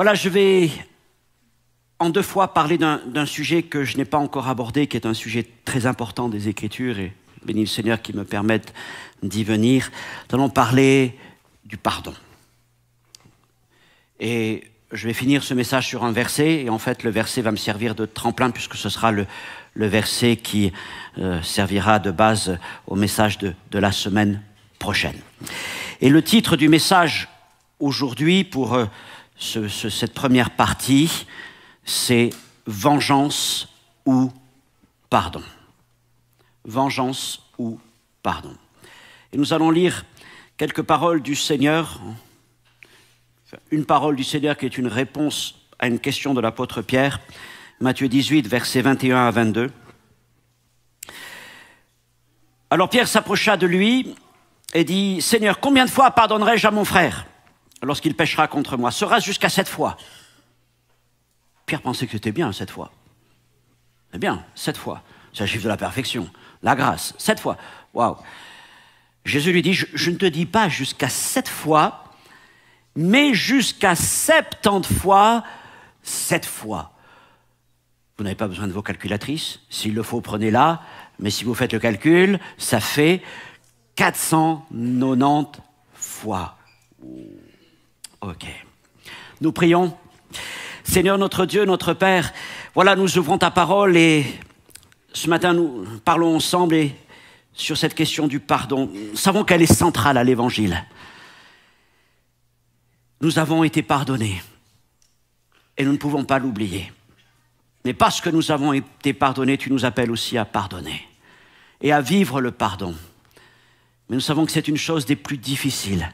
Voilà, je vais en 2 fois parler d'un sujet que je n'ai pas encore abordé, qui est un sujet très important des Écritures, et béni le Seigneur qui me permette d'y venir. Nous allons parler du pardon. Et je vais finir ce message sur un verset, et en fait le verset va me servir de tremplin, puisque ce sera le verset qui servira de base au message de la semaine prochaine. Et le titre du message aujourd'hui pour cette première partie, c'est « Vengeance ou pardon ». Vengeance ou pardon. Et nous allons lire quelques paroles du Seigneur, une parole du Seigneur qui est une réponse à une question de l'apôtre Pierre, Matthieu 18, versets 21 à 22. Alors Pierre s'approcha de lui et dit « Seigneur, combien de fois pardonnerai-je à mon frère lorsqu'il péchera contre moi? Sera-ce jusqu'à 7 fois ?» Pierre pensait que c'était bien 7 fois. C'est bien, 7 fois. C'est le chiffre de la perfection, la grâce, 7 fois. Waouh! Jésus lui dit, je ne te dis pas jusqu'à 7 fois, mais jusqu'à 70 fois, 7 fois. Vous n'avez pas besoin de vos calculatrices. S'il le faut, prenez-la. Mais si vous faites le calcul, ça fait 490 fois. Ok. Nous prions. Seigneur notre Dieu, notre Père, voilà, nous ouvrons ta parole et ce matin, nous parlons ensemble et sur cette question du pardon. Nous savons qu'elle est centrale à l'Évangile. Nous avons été pardonnés et nous ne pouvons pas l'oublier. Mais parce que nous avons été pardonnés, tu nous appelles aussi à pardonner et à vivre le pardon. Mais nous savons que c'est une chose des plus difficiles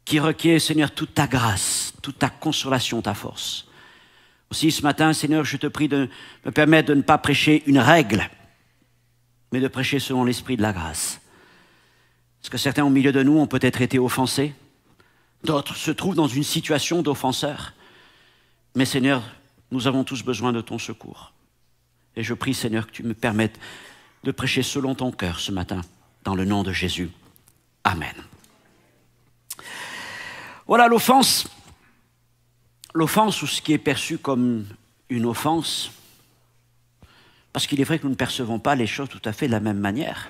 qui requiert, Seigneur, toute ta grâce, toute ta consolation, ta force. Aussi, ce matin, Seigneur, je te prie de me permettre de ne pas prêcher une règle, mais de prêcher selon l'esprit de la grâce. Parce que certains au milieu de nous ont peut-être été offensés, d'autres se trouvent dans une situation d'offenseur. Mais Seigneur, nous avons tous besoin de ton secours. Et je prie, Seigneur, que tu me permettes de prêcher selon ton cœur ce matin, dans le nom de Jésus. Amen. Voilà l'offense. L'offense, ou ce qui est perçu comme une offense, parce qu'il est vrai que nous ne percevons pas les choses tout à fait de la même manière.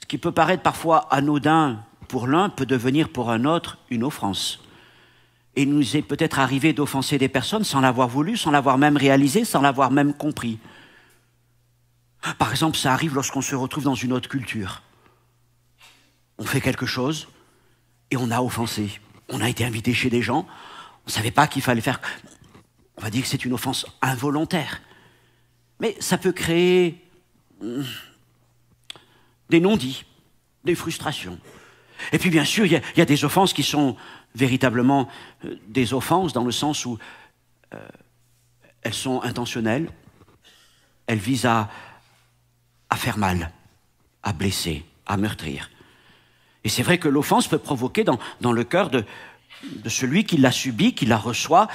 Ce qui peut paraître parfois anodin pour l'un peut devenir pour un autre une offense. Et il nous est peut-être arrivé d'offenser des personnes sans l'avoir voulu, sans l'avoir même réalisé, sans l'avoir même compris. Par exemple, ça arrive lorsqu'on se retrouve dans une autre culture. On fait quelque chose et on a offensé. On a été invité chez des gens, on ne savait pas qu'il fallait faire. On va dire que c'est une offense involontaire. Mais ça peut créer des non-dits, des frustrations. Et puis bien sûr, il y a des offenses qui sont véritablement des offenses dans le sens où elles sont intentionnelles, elles visent à faire mal, à blesser, à meurtrir. Et c'est vrai que l'offense peut provoquer dans le cœur de celui qui l'a subi, qui la reçoit,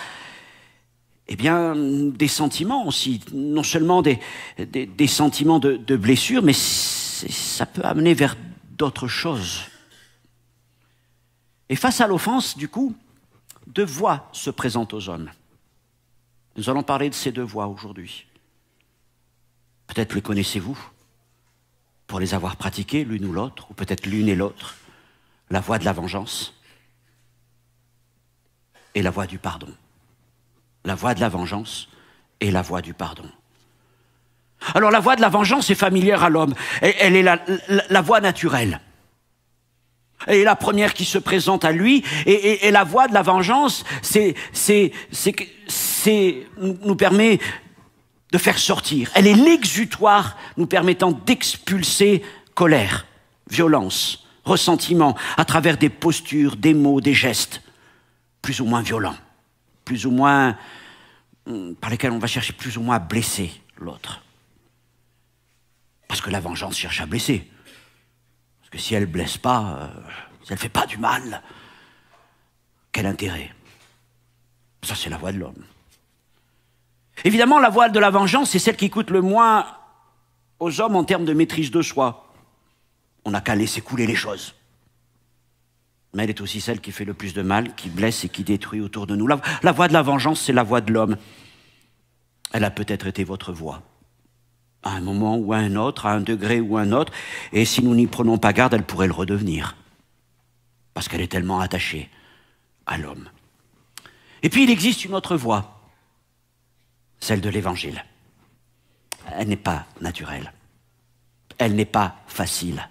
eh bien, des sentiments aussi. Non seulement des sentiments de blessure, mais ça peut amener vers d'autres choses. Et face à l'offense, du coup, 2 voies se présentent aux hommes. Nous allons parler de ces 2 voies aujourd'hui. Peut-être les connaissez-vous, pour les avoir pratiquées l'une ou l'autre, ou peut-être l'une et l'autre. La voie de la vengeance et la voie du pardon. La voie de la vengeance et la voie du pardon. Alors la voie de la vengeance est familière à l'homme. Elle est la voie naturelle. Elle est la première qui se présente à lui. Et la voie de la vengeance, nous permet de faire sortir. Elle est l'exutoire nous permettant d'expulser colère, violence, ressentiment, à travers des postures, des mots, des gestes, plus ou moins violents, plus ou moins, par lesquels on va chercher plus ou moins à blesser l'autre. Parce que la vengeance cherche à blesser. Parce que si elle ne blesse pas, si elle ne fait pas du mal, quel intérêt? Ça, c'est la voie de l'homme. Évidemment, la voie de la vengeance, c'est celle qui coûte le moins aux hommes en termes de maîtrise de soi. On n'a qu'à laisser couler les choses. mais elle est aussi celle qui fait le plus de mal, qui blesse et qui détruit autour de nous. La voie de la vengeance, c'est la voie de l'homme. Elle a peut-être été votre voie, à un moment ou à un autre, à un degré ou à un autre, et si nous n'y prenons pas garde, elle pourrait le redevenir, parce qu'elle est tellement attachée à l'homme. Et puis il existe une autre voie, celle de l'Évangile. Elle n'est pas naturelle, elle n'est pas facile.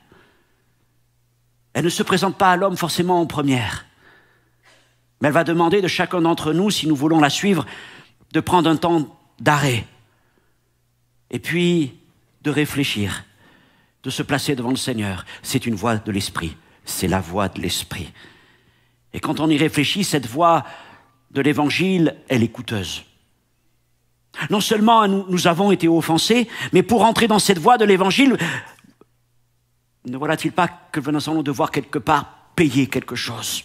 Elle ne se présente pas à l'homme forcément en première, mais elle va demander de chacun d'entre nous, si nous voulons la suivre, de prendre un temps d'arrêt, et puis de réfléchir, de se placer devant le Seigneur. C'est une voie de l'Esprit, c'est la voie de l'Esprit. Et quand on y réfléchit, cette voie de l'Évangile, elle est coûteuse. Non seulement nous avons été offensés, mais pour entrer dans cette voie de l'Évangile, ne voilà-t-il pas que nous allons devoir quelque part payer quelque chose,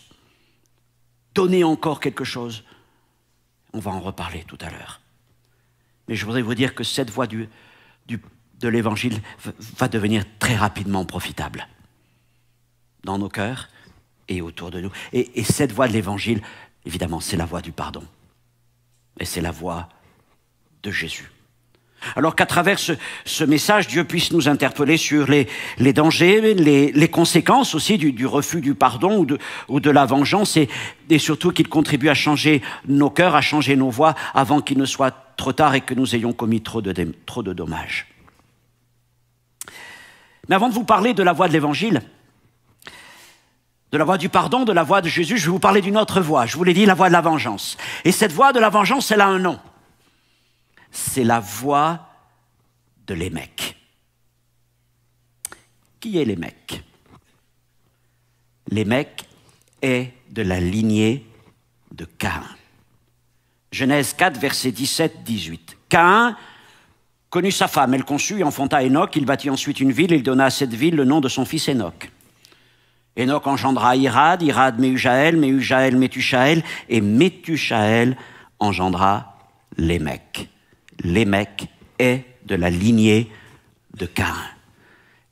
donner encore quelque chose? On va en reparler tout à l'heure. Mais je voudrais vous dire que cette voie de l'Évangile va devenir très rapidement profitable dans nos cœurs et autour de nous. Et cette voie de l'Évangile, évidemment, c'est la voie du pardon. Et c'est la voie de Jésus. Alors qu'à travers ce message, Dieu puisse nous interpeller sur les dangers, les conséquences aussi du refus du pardon ou de la vengeance, et surtout qu'il contribue à changer nos cœurs, à changer nos voies, avant qu'il ne soit trop tard et que nous ayons commis trop de dommages. Mais avant de vous parler de la voie de l'Évangile, de la voie du pardon, de la voie de Jésus, je vais vous parler d'une autre voie. Je vous l'ai dit, la voie de la vengeance. Et cette voie de la vengeance, elle a un nom. C'est la voie de Lémec. Qui est Lémec? Lémec est de la lignée de Caïn. Genèse 4, versets 17-18. Caïn connut sa femme, elle conçut et enfanta Hénoc. Il bâtit ensuite une ville et il donna à cette ville le nom de son fils Hénoc. Hénoc engendra Irad, Irad Méhujaël, Méhujaël Méthuchaël, et Méthuchaël engendra Lémec. Lémec est de la lignée de Caïn.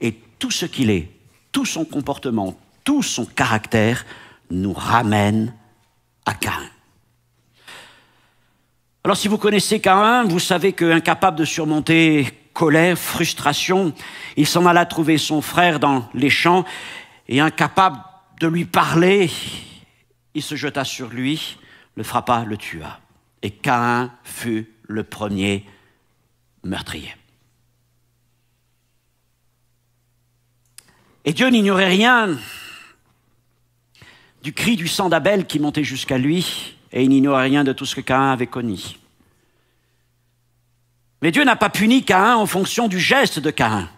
Et tout ce qu'il est, tout son comportement, tout son caractère nous ramène à Caïn. Alors si vous connaissez Caïn, vous savez qu'incapable de surmonter colère, frustration, il s'en alla trouver son frère dans les champs et incapable de lui parler, il se jeta sur lui, le frappa, le tua. Et Caïn fut le premier meurtrier. Et Dieu n'ignorait rien du cri du sang d'Abel qui montait jusqu'à lui, et il n'ignorait rien de tout ce que Caïn avait connu. Mais Dieu n'a pas puni Caïn en fonction du geste de Caïn.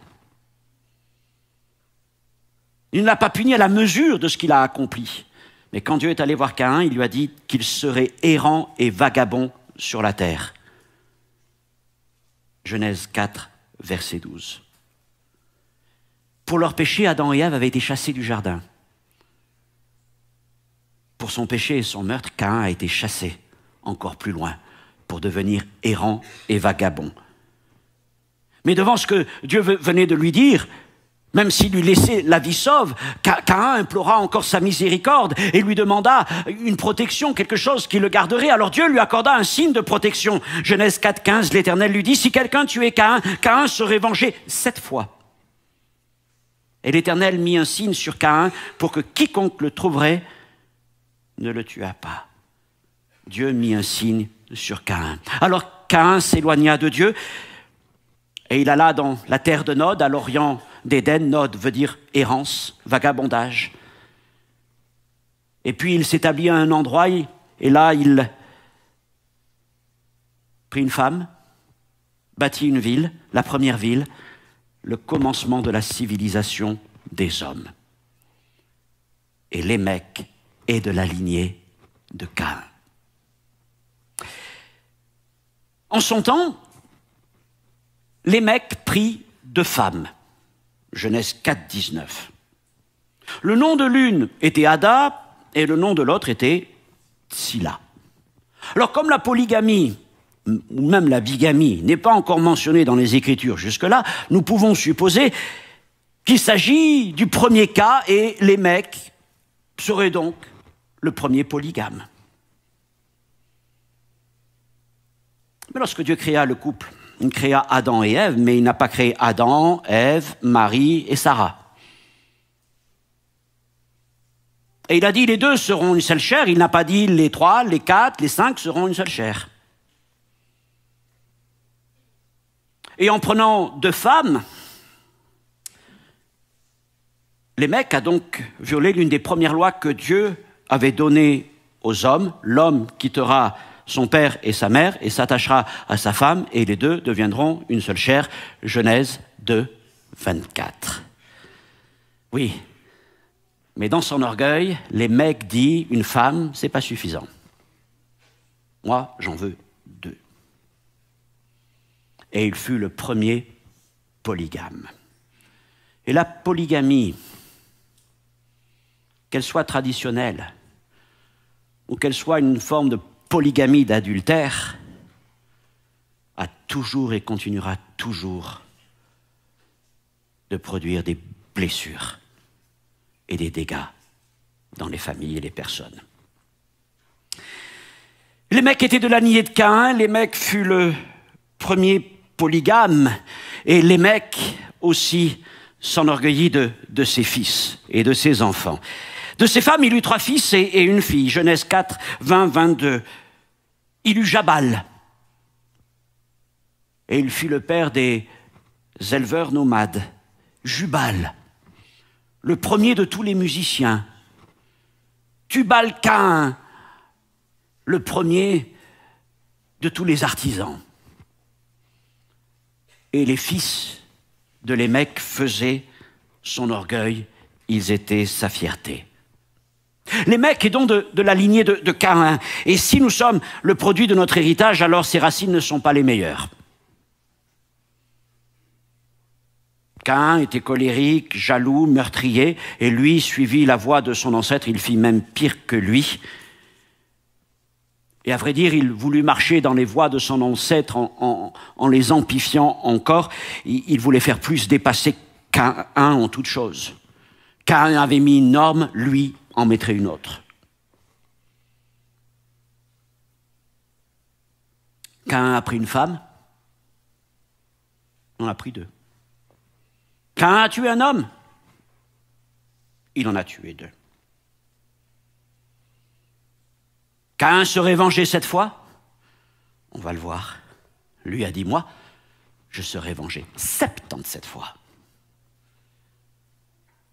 Il ne l'a pas puni à la mesure de ce qu'il a accompli. Mais quand Dieu est allé voir Caïn, il lui a dit qu'il serait errant et vagabond sur la terre. Genèse 4, verset 12. Pour leur péché, Adam et Ève avaient été chassés du jardin. Pour son péché et son meurtre, Caïn a été chassé encore plus loin pour devenir errant et vagabond. Mais devant ce que Dieu venait de lui dire, même s'il lui laissait la vie sauve, Caïn implora encore sa miséricorde et lui demanda une protection, quelque chose qui le garderait. Alors Dieu lui accorda un signe de protection. Genèse 4, 15, l'Éternel lui dit, si quelqu'un tuait Caïn, Caïn serait vengé 7 fois. Et l'Éternel mit un signe sur Caïn pour que quiconque le trouverait ne le tuât pas. Dieu mit un signe sur Caïn. Alors Caïn s'éloigna de Dieu et il alla dans la terre de Nod, à l'orient d'Éden. Nod veut dire errance, vagabondage. Et puis il s'établit à un endroit et là il prit une femme, bâtit une ville, la première ville, le commencement de la civilisation des hommes. Et Lémec est de la lignée de Caïn. En son temps, Lémec prit 2 femmes. Genèse 4, 19. Le nom de l'une était Ada et le nom de l'autre était Tsila. Alors comme la polygamie, ou même la bigamie, n'est pas encore mentionnée dans les Écritures jusque-là, nous pouvons supposer qu'il s'agit du premier cas et Lémec serait donc le premier polygame. Mais lorsque Dieu créa le couple, il créa Adam et Ève, mais il n'a pas créé Adam, Ève, Marie et Sarah. Et il a dit les deux seront une seule chair, il n'a pas dit les trois, les quatre, les cinq seront une seule chair. Et en prenant deux femmes, Lémec a donc violé l'une des premières lois que Dieu avait données aux hommes. L'homme quittera son père et sa mère et s'attachera à sa femme et les deux deviendront une seule chair. Genèse 2, 24. Oui, mais dans son orgueil, Lémec dit une femme, c'est pas suffisant. Moi, j'en veux deux. Et il fut le premier polygame. Et la polygamie, qu'elle soit traditionnelle ou qu'elle soit une forme de polygamie d'adultère, a toujours et continuera toujours de produire des blessures et des dégâts dans les familles et les personnes. Lémec était de la lignée de Caïn, Lémec fut le premier polygame, et Lémec aussi s'enorgueillit de ses fils et de ses enfants. De ses femmes, il eut 3 fils et une fille. Genèse 4, 20, 22. Il eut Jabal. Et il fut le père des éleveurs nomades. Jubal, le premier de tous les musiciens. Tubal-Caïn, le premier de tous les artisans. Et les fils de Lémec faisaient son orgueil, ils étaient sa fierté. Lémec est donc de la lignée de Caïn. Et si nous sommes le produit de notre héritage, alors ses racines ne sont pas les meilleures. Caïn était colérique, jaloux, meurtrier, et lui suivit la voie de son ancêtre, il fit même pire que lui. Et à vrai dire, il voulut marcher dans les voies de son ancêtre en les amplifiant encore. Il voulait faire plus dépasser Caïn en toute chose. Caïn avait mis une norme, lui en mettrait une autre. Caïn a pris une femme, on en a pris 2. Caïn a tué un homme, il en a tué 2. Caïn serait vengé cette fois, on va le voir. Lui a dit, moi, je serai vengé 77 fois.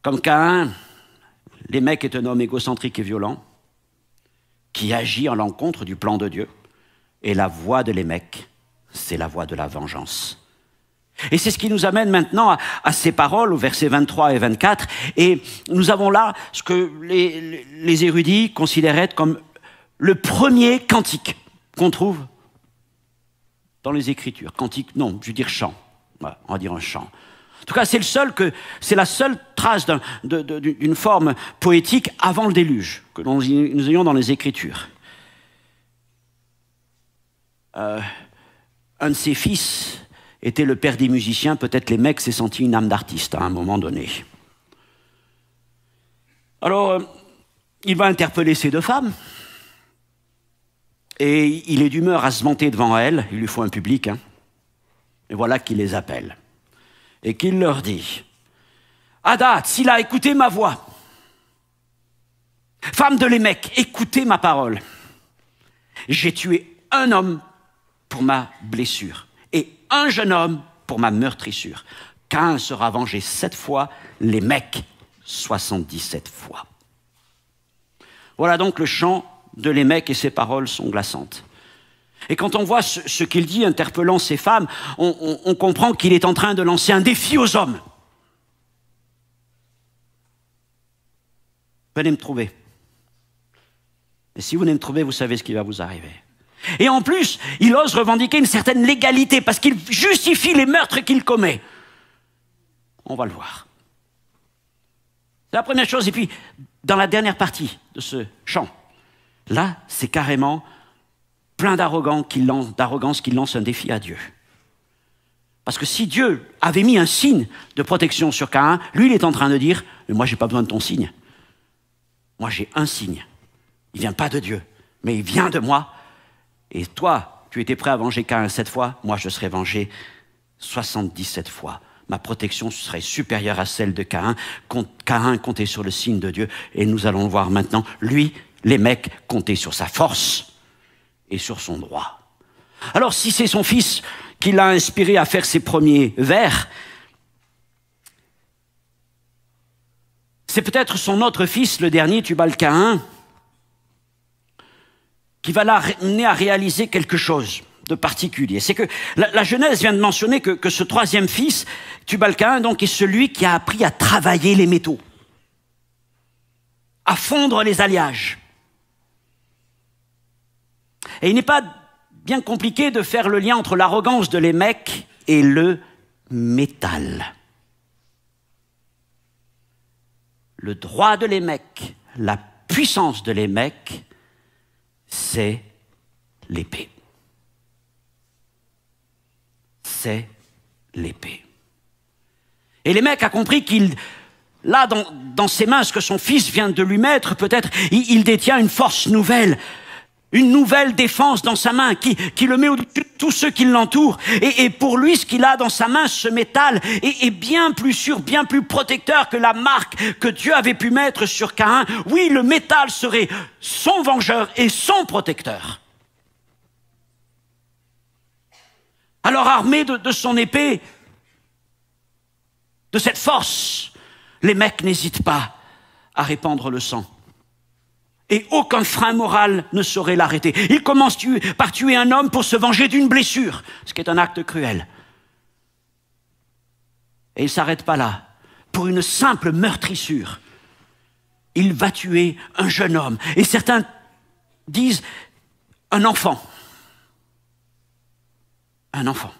Comme Caïn, Lémec est un homme égocentrique et violent qui agit en l'encontre du plan de Dieu. Et la voie de Lémec, c'est la voie de la vengeance. Et c'est ce qui nous amène maintenant à ces paroles, au versets 23 et 24. Et nous avons là ce que les érudits considéraient comme le premier cantique qu'on trouve dans les Écritures. Cantique, non, je veux dire chant. Ouais, on va dire un chant. En tout cas, c'est la seule trace d'une forme poétique avant le déluge que nous ayons dans les Écritures. Un de ses fils était le père des musiciens. Peut-être Lémec s'est senti une âme d'artiste à un moment donné. Alors, il va interpeller ces 2 femmes. Et il est d'humeur à se vanter devant elles. Il lui faut un public. Et voilà qu'il les appelle. Et qu'il leur dit, Hadad, s'il a écouté ma voix, femme de Lémec, écoutez ma parole. J'ai tué un homme pour ma blessure et un jeune homme pour ma meurtrissure. Caïn sera vengé 7 fois, Lémec 77 fois. Voilà donc le chant de Lémec et ses paroles sont glaçantes. Et quand on voit ce qu'il dit, interpellant ces femmes, on comprend qu'il est en train de lancer un défi aux hommes. Venez me trouver. Et si vous venez me trouver, vous savez ce qui va vous arriver. Et en plus, il ose revendiquer une certaine légalité parce qu'il justifie les meurtres qu'il commet. On va le voir. C'est la première chose. Et puis, dans la dernière partie de ce chant, là, c'est carrément plein d'arrogance qu'il lance un défi à Dieu. Parce que si Dieu avait mis un signe de protection sur Caïn, lui, il est en train de dire « Mais moi, je n'ai pas besoin de ton signe. Moi, j'ai un signe. Il ne vient pas de Dieu, mais il vient de moi. Et toi, tu étais prêt à venger Caïn 7 fois. Moi, je serais vengé 77 fois. Ma protection serait supérieure à celle de Caïn. Caïn comptait sur le signe de Dieu. Et nous allons le voir maintenant. Lui, les mecs comptaient sur sa force et sur son droit. Alors, si c'est son fils qui l'a inspiré à faire ses premiers vers, c'est peut-être son autre fils, le dernier, Tubal-Caïn, qui va l'amener à réaliser quelque chose de particulier. C'est que la Genèse vient de mentionner que ce troisième fils, Tubal-Caïn, donc, est celui qui a appris à travailler les métaux, à fondre les alliages. Et il n'est pas bien compliqué de faire le lien entre l'arrogance de Lémec et le métal. Le droit de Lémec, la puissance de Lémec, c'est l'épée. C'est l'épée. Et Lémec a compris qu'il, là, dans ses mains, ce que son fils vient de lui mettre, peut-être, il détient une force nouvelle. Une nouvelle défense dans sa main qui le met au-dessus de tous ceux qui l'entourent. Et pour lui, ce qu'il a dans sa main, ce métal, est bien plus sûr, bien plus protecteur que la marque que Dieu avait pu mettre sur Caïn. Oui, le métal serait son vengeur et son protecteur. Alors, armé de son épée, de cette force, les mecs n'hésitent pas à répandre le sang. Et aucun frein moral ne saurait l'arrêter. Il commence par tuer un homme pour se venger d'une blessure, ce qui est un acte cruel. Et il ne s'arrête pas là. Pour une simple meurtrissure, il va tuer un jeune homme. Et certains disent un enfant. Un enfant.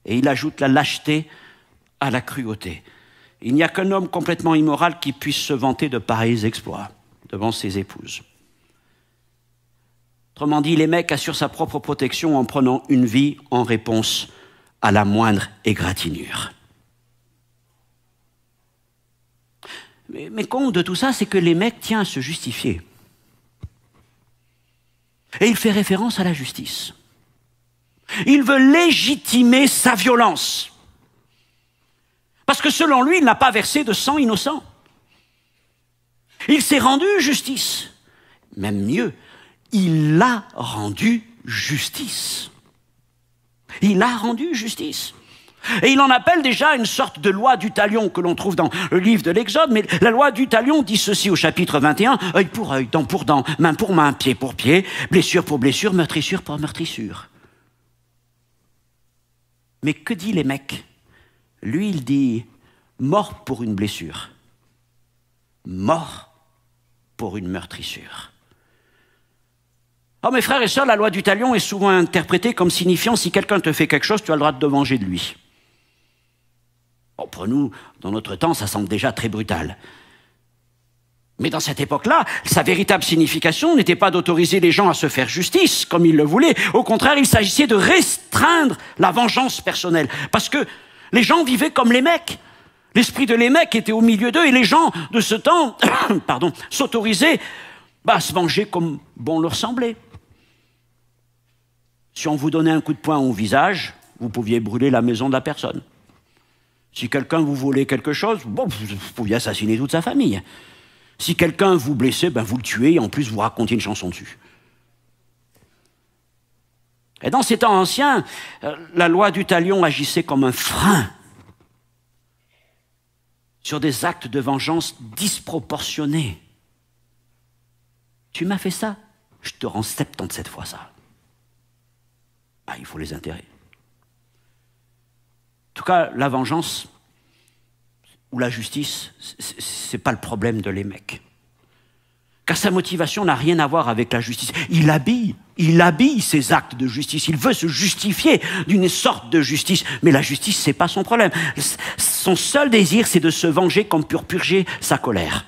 Et il ajoute la lâcheté à la cruauté. Il n'y a qu'un homme complètement immoral qui puisse se vanter de pareils exploits devant ses épouses. Autrement dit, Lémec assure sa propre protection en prenant une vie en réponse à la moindre égratignure. Mais compte de tout ça, c'est que Lémec tient à se justifier. Et il fait référence à la justice. Il veut légitimer sa violence. Parce que selon lui, il n'a pas versé de sang innocent. Il s'est rendu justice. Même mieux, il a rendu justice. Il a rendu justice. Et il en appelle déjà une sorte de loi du talion que l'on trouve dans le livre de l'Exode. Mais la loi du talion dit ceci au chapitre 21, œil pour œil, dent pour dent, main pour main, pied pour pied, blessure pour blessure, meurtrissure pour meurtrissure. Mais que dit Lémec? Lui, il dit mort pour une blessure, mort pour une meurtrissure. Oh mes frères et sœurs, la loi du talion est souvent interprétée comme signifiant si quelqu'un te fait quelque chose, tu as le droit de te venger de lui. Bon, pour nous, dans notre temps, ça semble déjà très brutal. Mais dans cette époque-là, sa véritable signification n'était pas d'autoriser les gens à se faire justice comme ils le voulaient. Au contraire, il s'agissait de restreindre la vengeance personnelle. Parce que les gens vivaient comme les mecs. L'esprit de Lémec était au milieu d'eux et les gens de ce temps s'autorisaient à se venger comme bon leur semblait. Si on vous donnait un coup de poing au visage, vous pouviez brûler la maison de la personne. Si quelqu'un vous volait quelque chose, bon, vous pouviez assassiner toute sa famille. Si quelqu'un vous blessait, vous le tuez et en plus vous racontiez une chanson dessus. Et dans ces temps anciens, la loi du talion agissait comme un frein sur des actes de vengeance disproportionnés. Tu m'as fait ça, je te rends 77 fois ça. Il faut les enterrer. En tout cas, la vengeance ou la justice, c'est pas le problème de Lémec. Car sa motivation n'a rien à voir avec la justice. Il habille ses actes de justice. Il veut se justifier d'une sorte de justice. Mais la justice, c'est pas son problème. Son seul désir, c'est de se venger comme pour purger sa colère.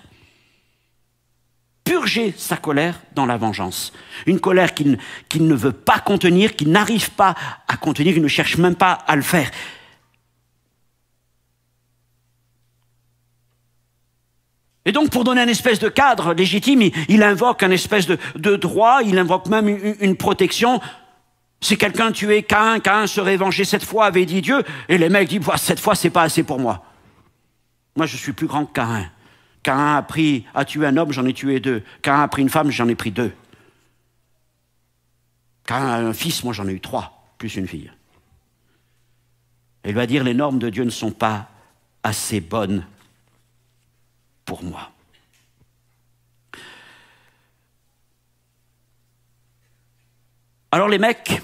Purger sa colère dans la vengeance. Une colère qu'il ne veut pas contenir, qu'il n'arrive pas à contenir, il ne cherche même pas à le faire. Et donc, pour donner un espèce de cadre légitime, il invoque un espèce de droit, il invoque même une protection. Si quelqu'un tuait Caïn, Caïn serait vengé 7 fois, avait dit Dieu, et les mecs disent, 7 fois, c'est pas assez pour moi. Moi, je suis plus grand que Caïn. Caïn a tué un homme, j'en ai tué 2. Caïn a pris une femme, j'en ai pris 2. Caïn a un fils, moi j'en ai eu 3, plus une fille. Et il va dire, les normes de Dieu ne sont pas assez bonnes pour moi. Alors les mecs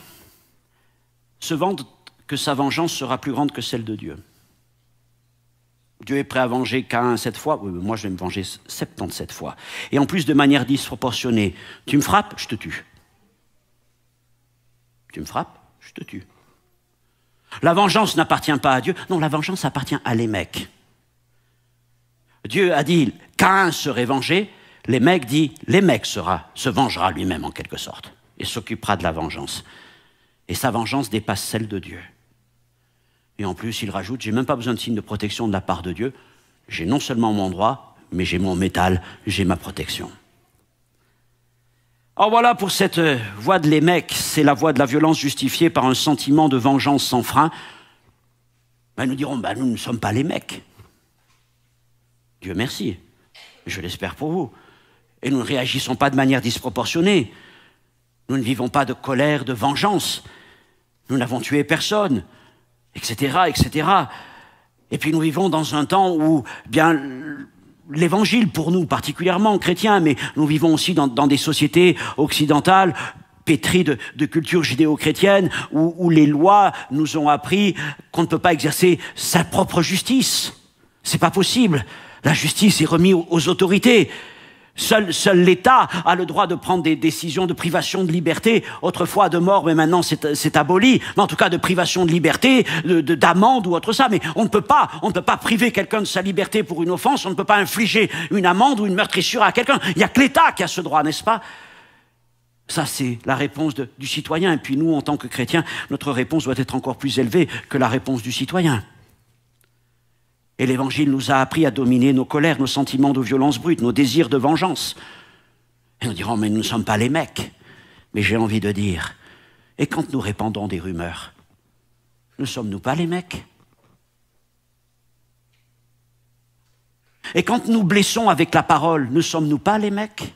se vantent que sa vengeance sera plus grande que celle de Dieu. Dieu est prêt à venger Caïn 7 fois, oui, moi je vais me venger 77 fois. Et en plus de manière disproportionnée. Tu me frappes, je te tue. Tu me frappes, je te tue. La vengeance n'appartient pas à Dieu, non, la vengeance appartient à les mecs. Dieu a dit, Caïn serait vengé, les mecs dit, les mecs se vengera lui-même en quelque sorte, et s'occupera de la vengeance. Et sa vengeance dépasse celle de Dieu. Et en plus, il rajoute, j'ai même pas besoin de signe de protection de la part de Dieu, j'ai non seulement mon droit, mais j'ai mon métal, j'ai ma protection. Alors voilà pour cette voie de les mecs, c'est la voie de la violence justifiée par un sentiment de vengeance sans frein. Ben, nous dirons, nous ne sommes pas les mecs. Dieu merci, je l'espère pour vous. Et nous ne réagissons pas de manière disproportionnée. Nous ne vivons pas de colère, de vengeance. Nous n'avons tué personne, etc., etc. Et puis nous vivons dans un temps où, bien, l'évangile pour nous, particulièrement chrétiens, mais nous vivons aussi dans des sociétés occidentales, pétries de culture judéo-chrétienne, où les lois nous ont appris qu'on ne peut pas exercer sa propre justice. C'est pas possible. La justice est remise aux autorités. Seul l'État a le droit de prendre des décisions de privation de liberté, autrefois de mort, mais maintenant c'est aboli, mais en tout cas de privation de liberté, d'amende ou autre ça. Mais on ne peut pas priver quelqu'un de sa liberté pour une offense, on ne peut pas infliger une amende ou une meurtrissure à quelqu'un. Il n'y a que l'État qui a ce droit, n'est-ce pas? Ça, c'est la réponse du citoyen. Et puis nous, en tant que chrétiens, notre réponse doit être encore plus élevée que la réponse du citoyen. Et l'Évangile nous a appris à dominer nos colères, nos sentiments de violence brute, nos désirs de vengeance. Et nous dirons, mais nous ne sommes pas les mecs. Mais j'ai envie de dire, et quand nous répandons des rumeurs, ne sommes-nous pas les mecs? Et quand nous blessons avec la parole, ne sommes-nous pas les mecs?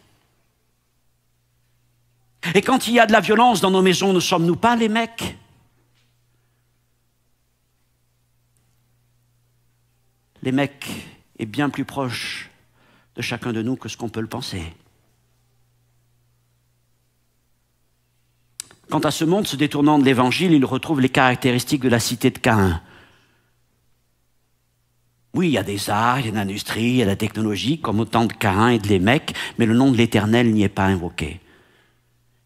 Et quand il y a de la violence dans nos maisons, ne sommes-nous pas les mecs? Les mecs est bien plus proche de chacun de nous que ce qu'on peut le penser. Quant à ce monde se détournant de l'Évangile, il retrouve les caractéristiques de la cité de Caïn. Oui, il y a des arts, il y a l'industrie, il y a la technologie, comme au temps de Caïn et de Lémec, mais le nom de l'Éternel n'y est pas invoqué.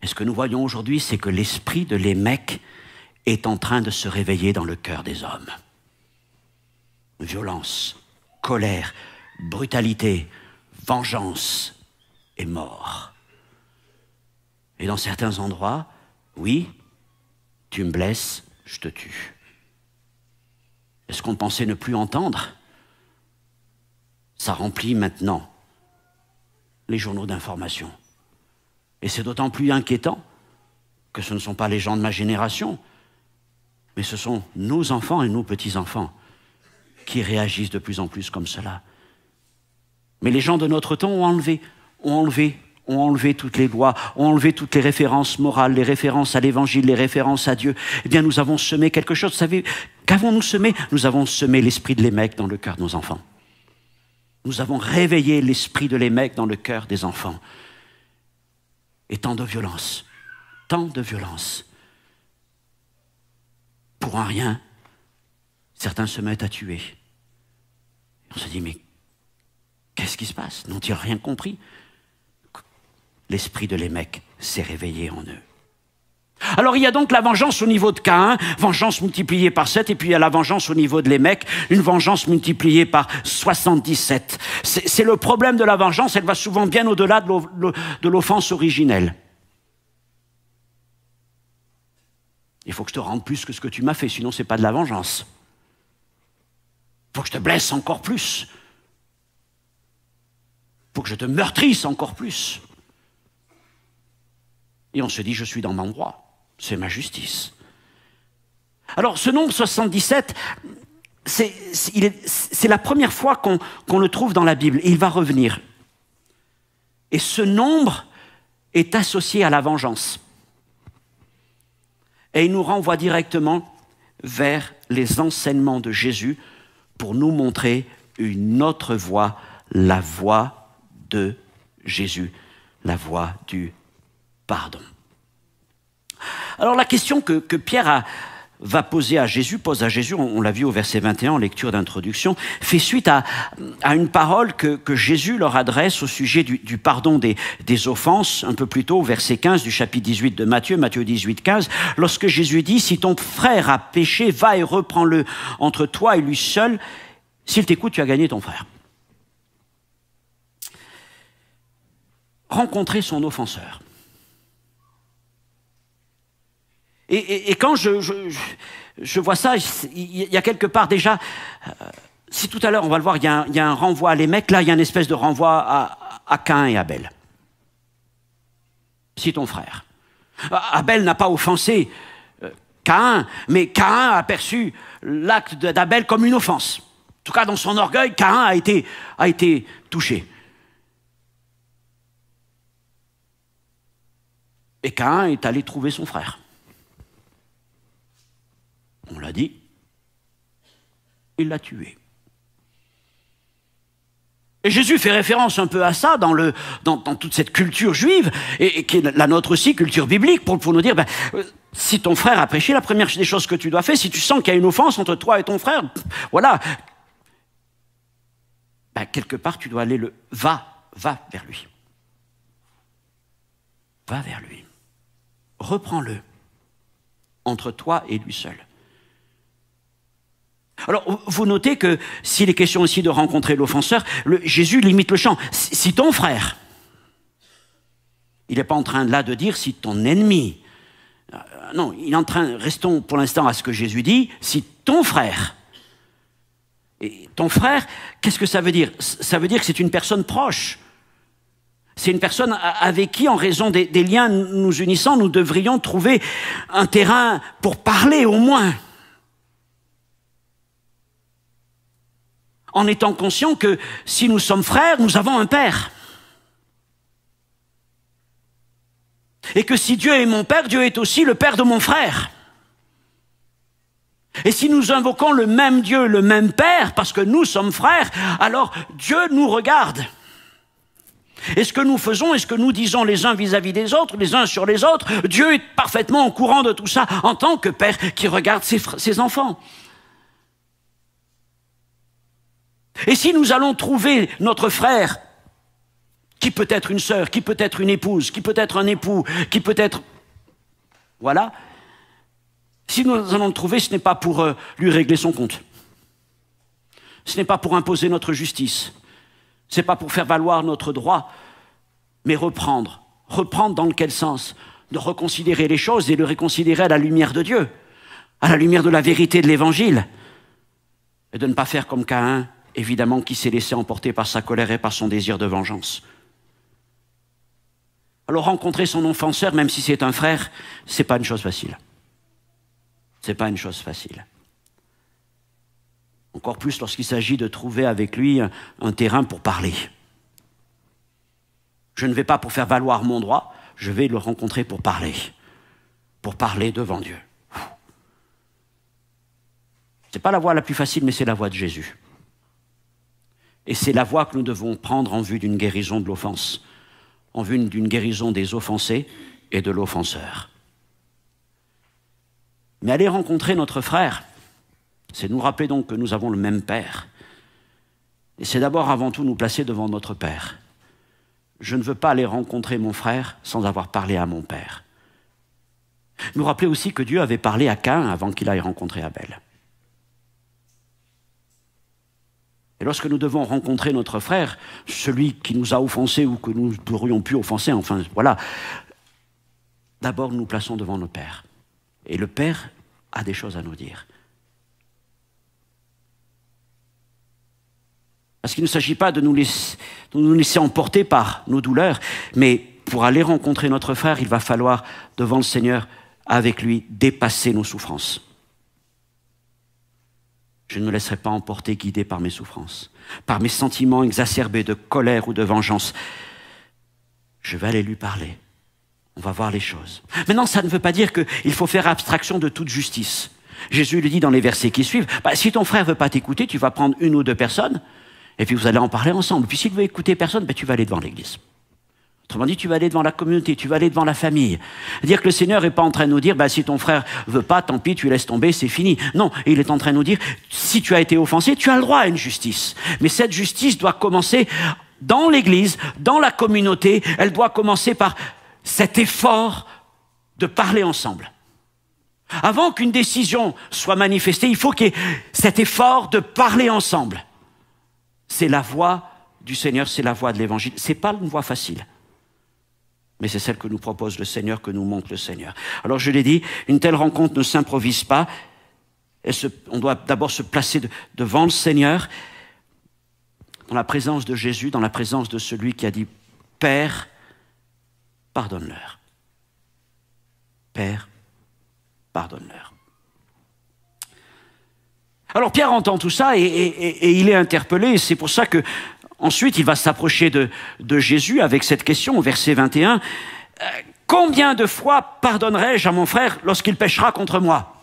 Et ce que nous voyons aujourd'hui, c'est que l'esprit de Lémec est en train de se réveiller dans le cœur des hommes. Violence, colère, brutalité, vengeance et mort. Et dans certains endroits, oui, tu me blesses, je te tue. Est-ce qu'on pensait ne plus entendre? Ça remplit maintenant les journaux d'information. Et c'est d'autant plus inquiétant que ce ne sont pas les gens de ma génération, mais ce sont nos enfants et nos petits-enfants qui réagissent de plus en plus comme cela. Mais les gens de notre temps ont enlevé toutes les lois, ont enlevé toutes les références morales, les références à l'Évangile, les références à Dieu. Eh bien, nous avons semé quelque chose. Vous savez, qu'avons-nous semé? Nous avons semé l'esprit de Lémec dans le cœur de nos enfants. Nous avons réveillé l'esprit de Lémec dans le cœur des enfants. Et tant de violence, pour un rien, certains se mettent à tuer. On se dit, mais qu'est-ce qui se passe? N'ont-ils rien compris? L'esprit de Lémec s'est réveillé en eux. Alors il y a donc la vengeance au niveau de Caïn, vengeance multipliée par 7, et puis il y a la vengeance au niveau de Lémec, une vengeance multipliée par 77. C'est le problème de la vengeance, elle va souvent bien au-delà de l'offense originelle. Il faut que je te rende plus que ce que tu m'as fait, sinon c'est pas de la vengeance. Il faut que je te blesse encore plus. pour que je te meurtrisse encore plus. Et on se dit, je suis dans mon droit, c'est ma justice. Alors ce nombre 77, c'est la première fois qu'on le trouve dans la Bible, et il va revenir. Et ce nombre est associé à la vengeance. Et il nous renvoie directement vers les enseignements de Jésus pour nous montrer une autre voie, la voie de Jésus, la voie du pardon. Alors la question que Pierre va poser à Jésus, pose à Jésus, on l'a vu au verset 21 en lecture d'introduction, fait suite à une parole que Jésus leur adresse au sujet du pardon des offenses, un peu plus tôt au verset 15 du chapitre 18 de Matthieu 18, 15, lorsque Jésus dit « Si ton frère a péché, va et reprends-le entre toi et lui seul, s'il t'écoute, tu as gagné ton frère. » Rencontrer son offenseur. Et quand je vois ça, il y a quelque part déjà, si tout à l'heure, on va le voir, il y a un renvoi à Lémec, là il y a une espèce de renvoi à Caïn et Abel. Si ton frère. Abel n'a pas offensé Caïn, mais Caïn a perçu l'acte d'Abel comme une offense. En tout cas, dans son orgueil, Caïn a été touché. Et Caïn est allé trouver son frère. On l'a dit, il l'a tué. Et Jésus fait référence un peu à ça dans toute cette culture juive, et qui est la nôtre aussi, culture biblique, pour nous dire, si ton frère a péché, la première des choses que tu dois faire, si tu sens qu'il y a une offense entre toi et ton frère, voilà, quelque part tu dois aller va vers lui. Va vers lui. Reprends-le entre toi et lui seul. Alors, vous notez que s'il est question aussi de rencontrer l'offenseur, Jésus limite le champ. Si ton frère, il n'est pas en train là de dire si ton ennemi, non, il est en train, restons pour l'instant à ce que Jésus dit, si ton frère, et ton frère, qu'est-ce que ça veut dire? Ça veut dire que c'est une personne proche. C'est une personne avec qui, en raison des liens nous unissant, nous devrions trouver un terrain pour parler au moins. En étant conscient que si nous sommes frères, nous avons un père. Et que si Dieu est mon père, Dieu est aussi le père de mon frère. Et si nous invoquons le même Dieu, le même père, parce que nous sommes frères, alors Dieu nous regarde. Et ce que nous faisons et ce que nous disons les uns vis-à-vis des autres, les uns sur les autres, Dieu est parfaitement au courant de tout ça en tant que père qui regarde ses enfants. Et si nous allons trouver notre frère, qui peut être une sœur, qui peut être une épouse, qui peut être un époux, qui peut être... Voilà. Si nous allons le trouver, ce n'est pas pour lui régler son compte. Ce n'est pas pour imposer notre justice. Ce n'est pas pour faire valoir notre droit, mais reprendre. Reprendre dans quel sens? De reconsidérer les choses et de réconsidérer à la lumière de Dieu, à la lumière de la vérité de l'Évangile. Et de ne pas faire comme Caïn, évidemment, qui s'est laissé emporter par sa colère et par son désir de vengeance. Alors rencontrer son offenseur, même si c'est un frère, c'est pas une chose facile. C'est pas une chose facile. Encore plus lorsqu'il s'agit de trouver avec lui un terrain pour parler. Je ne vais pas pour faire valoir mon droit, je vais le rencontrer pour parler devant Dieu. C'est pas la voie la plus facile, mais c'est la voie de Jésus. Et c'est la voie que nous devons prendre en vue d'une guérison de l'offense, en vue d'une guérison des offensés et de l'offenseur. Mais aller rencontrer notre frère, c'est nous rappeler donc que nous avons le même Père. Et c'est d'abord avant tout nous placer devant notre Père. Je ne veux pas aller rencontrer mon frère sans avoir parlé à mon Père. Nous rappeler aussi que Dieu avait parlé à Caïn avant qu'il aille rencontrer Abel. Et lorsque nous devons rencontrer notre frère, celui qui nous a offensés ou que nous aurions pu offenser, enfin voilà, d'abord nous nous plaçons devant notre Père. Et le Père a des choses à nous dire. Parce qu'il ne s'agit pas de nous laisser emporter par nos douleurs, mais pour aller rencontrer notre frère, il va falloir, devant le Seigneur, avec lui, dépasser nos souffrances. Je ne me laisserai pas emporter, guidé par mes souffrances, par mes sentiments exacerbés de colère ou de vengeance. Je vais aller lui parler. On va voir les choses. Maintenant, ça ne veut pas dire qu'il faut faire abstraction de toute justice. Jésus le dit dans les versets qui suivent, si ton frère ne veut pas t'écouter, tu vas prendre une ou deux personnes, et puis vous allez en parler ensemble. Puis s'il ne veut écouter personne, tu vas aller devant l'église. Autrement dit, tu vas aller devant la communauté, tu vas aller devant la famille. Dire que le Seigneur n'est pas en train de nous dire, si ton frère ne veut pas, tant pis, tu laisses tomber, c'est fini. Non, il est en train de nous dire, si tu as été offensé, tu as le droit à une justice. Mais cette justice doit commencer dans l'église, dans la communauté. Elle doit commencer par cet effort de parler ensemble. Avant qu'une décision soit manifestée, il faut qu'il y ait cet effort de parler ensemble. C'est la voie du Seigneur, c'est la voie de l'Évangile. Ce n'est pas une voie facile. Mais c'est celle que nous propose le Seigneur, que nous montre le Seigneur. Alors je l'ai dit, une telle rencontre ne s'improvise pas. On doit d'abord se placer devant le Seigneur, dans la présence de Jésus, dans la présence de celui qui a dit « Père, pardonne-leur. Père, pardonne-leur. » Alors Pierre entend tout ça et il est interpellé. C'est pour ça que ensuite il va s'approcher de Jésus avec cette question au verset 21. Combien de fois pardonnerai-je à mon frère lorsqu'il péchera contre moi?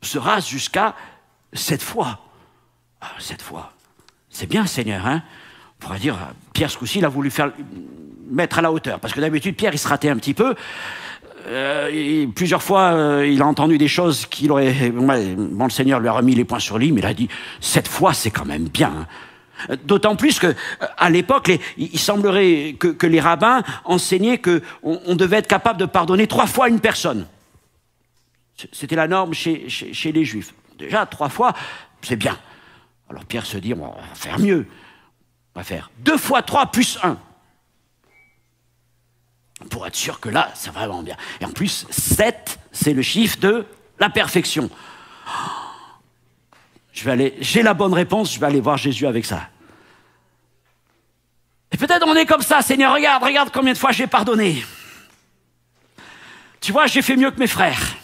Sera jusqu'à 7 fois. 7 fois. C'est bien, Seigneur, hein? On pourrait dire, Pierre, ce coup-ci, il a voulu mettre à la hauteur. Parce que d'habitude, Pierre, il se ratait un petit peu. Plusieurs fois, il a entendu des choses qu'il aurait... Bon, le Seigneur lui a remis les points sur l'île, mais il a dit, 7 fois, c'est quand même bien. Hein. D'autant plus qu'à l'époque, il semblerait que les rabbins enseignaient qu'on devait être capable de pardonner 3 fois une personne. C'était la norme chez les Juifs. Déjà, 3 fois, c'est bien. Alors Pierre se dit, on va faire mieux. On va faire 2 fois 3 plus 1. Pour être sûr que là, c'est vraiment bien. Et en plus, 7, c'est le chiffre de la perfection. J'ai la bonne réponse, je vais aller voir Jésus avec ça. Et peut-être on est comme ça, Seigneur, regarde combien de fois j'ai pardonné. Tu vois, j'ai fait mieux que mes frères.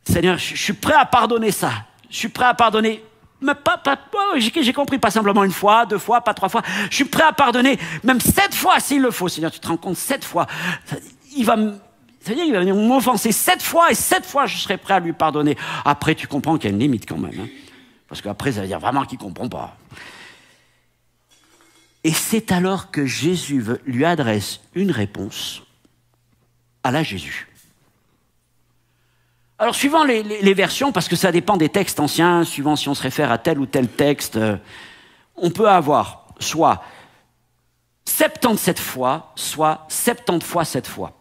Seigneur, je suis prêt à pardonner ça. Je suis prêt à pardonner. Mais j'ai compris, pas simplement 1 fois, 2 fois, pas 3 fois. Je suis prêt à pardonner, même 7 fois s'il le faut. Seigneur, tu te rends compte, 7 fois. Il va venir m'offenser 7 fois et 7 fois je serai prêt à lui pardonner. Après, tu comprends qu'il y a une limite quand même. Hein, parce qu'après, ça veut dire vraiment qu'il ne comprend pas. Et c'est alors que Jésus lui adresse une réponse à la Jésus. Alors, suivant les versions, parce que ça dépend des textes anciens, suivant si on se réfère à tel ou tel texte, on peut avoir soit 77 fois, soit 70 fois 7 fois.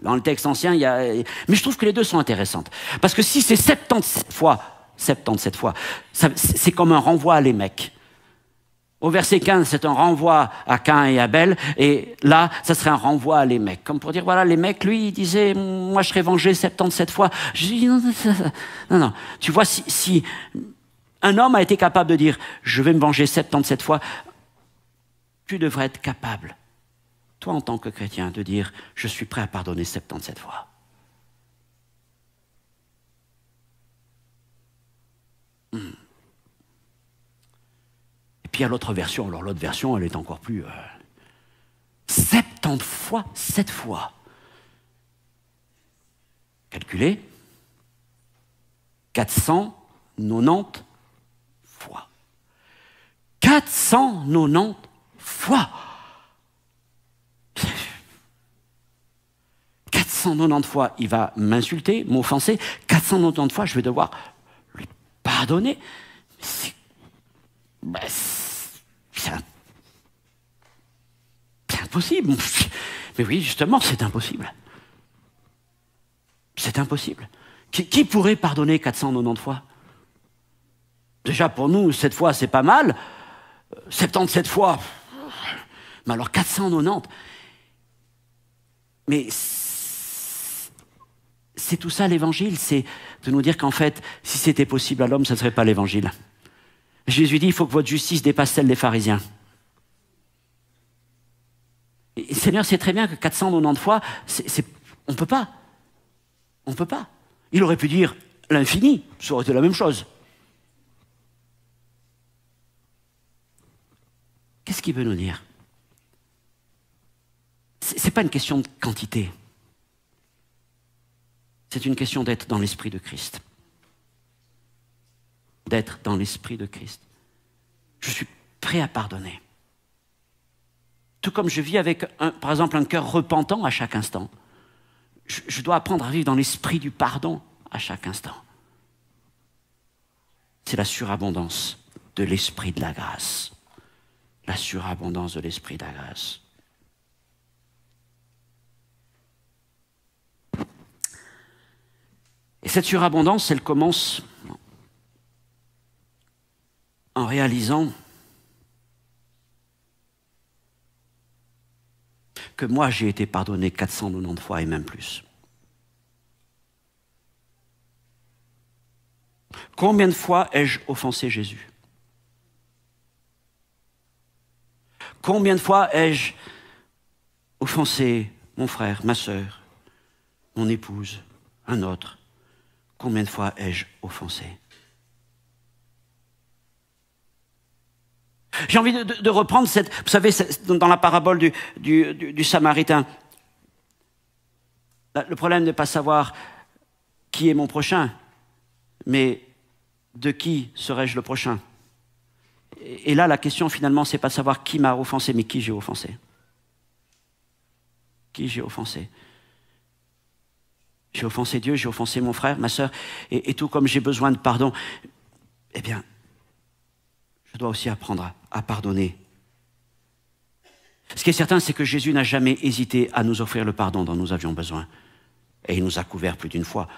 Dans le texte ancien, il y a... Mais je trouve que les deux sont intéressantes. Parce que si c'est 77 fois, c'est comme un renvoi à Lémec. Au verset 15, c'est un renvoi à Caïn et Abel, et là, ça serait un renvoi à Lémec. Comme pour dire, voilà, Lémec, lui, il disait, moi, je serais vengé 77 fois. Je dis, non. Tu vois, si un homme a été capable de dire, je vais me venger 77 fois, tu devrais être capable, toi, en tant que chrétien, de dire, je suis prêt à pardonner 77 fois. Et puis il y a l'autre version. Alors l'autre version, elle est encore plus... 70 fois, 7 fois. Calculez. 490 fois. 490 fois. 490 fois, il va m'insulter, m'offenser. 490 fois, je vais devoir lui pardonner. C'est impossible. Mais oui, justement, c'est impossible. C'est impossible. Qui pourrait pardonner 490 fois? Déjà, pour nous, 7 fois, c'est pas mal. 77 fois. Mais alors, 490. Mais c'est tout ça, l'évangile. C'est de nous dire qu'en fait, si c'était possible à l'homme, ce ne serait pas l'évangile. Jésus dit, il faut que votre justice dépasse celle des pharisiens. Et le Seigneur sait très bien que 490 fois, on ne peut pas. On ne peut pas. Il aurait pu dire l'infini, ça aurait été la même chose. Qu'est-ce qu'il veut nous dire? Ce n'est pas une question de quantité. C'est une question d'être dans l'esprit de Christ. D'être dans l'esprit de Christ. Je suis prêt à pardonner. Tout comme je vis avec, par exemple, un cœur repentant à chaque instant. Je dois apprendre à vivre dans l'esprit du pardon à chaque instant. C'est la surabondance de l'esprit de la grâce. La surabondance de l'esprit de la grâce. Et cette surabondance, elle commence en réalisant que moi, j'ai été pardonné 490 fois et même plus. Combien de fois ai-je offensé Jésus? Combien de fois ai-je offensé mon frère, ma sœur, mon épouse, un autre? Combien de fois ai-je offensé? J'ai envie de reprendre cette... Vous savez, dans la parabole du Samaritain, le problème n'est pas savoir qui est mon prochain, mais de qui serais-je le prochain? Et là, la question, finalement, c'est pas de savoir qui m'a offensé, mais qui j'ai offensé. Qui j'ai offensé? J'ai offensé Dieu, j'ai offensé mon frère, ma sœur, et tout comme j'ai besoin de pardon, eh bien, je dois aussi apprendre à pardonner. Ce qui est certain, c'est que Jésus n'a jamais hésité à nous offrir le pardon dont nous avions besoin. Et il nous a couverts plus d'une fois.